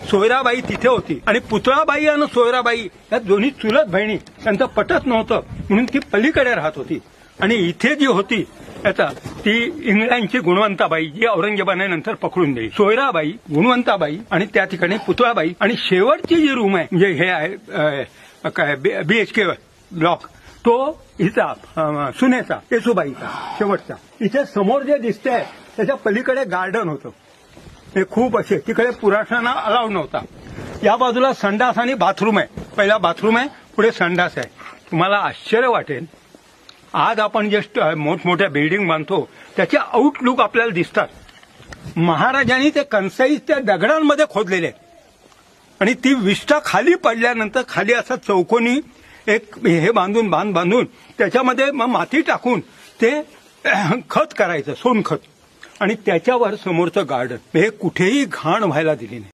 सोयराबाई तिथे होती आणि पुतळाबाई आणि सोयराबाई या दोन्ही चुलत बहिणी त्यांचं पटत नव्हतं म्हणून ती पलीकडे राहत होती. आणि इथे जी होती आता ती इंग्लंडची गुणवंताबाई जी औरंगजेबाने नंतर पकडून दिली. सोयराबाई, गुणवंताबाई आणि त्या ठिकाणी पुतळाबाई आणि शेवटची जी रूम आहे म्हणजे हे आहे काय BHK ब्लॉक तो हिचा सुनेचा येसुबाईचा शेवटचा. इथे समोर जे दिसतंय त्याच्या पलीकडे गार्डन होतं. हे खूप असे तिकडे पुरुषांना अलाउड नव्हता. या बाजूला संडास आणि बाथरूम आहे. पहिला बाथरूम आहे, पुढे संडास आहे. तुम्हाला आश्चर्य वाटेल आज आपण जे मोठमोठ्या बिल्डिंग बांधतो त्याचे आउटलुक आपल्याला दिसतात. महाराजांनी ते कणसाई त्या दगडांमध्ये खोदलेले आणि ती विष्ठा खाली पडल्यानंतर खाली असा चौकोनी एक हे बांधून त्याच्यामध्ये मग माती टाकून ते खत करायचं, सोनखत, आणि त्याच्यावर समोरचं गार्डन. हे कुठेही घाण व्हायला दिली नाही.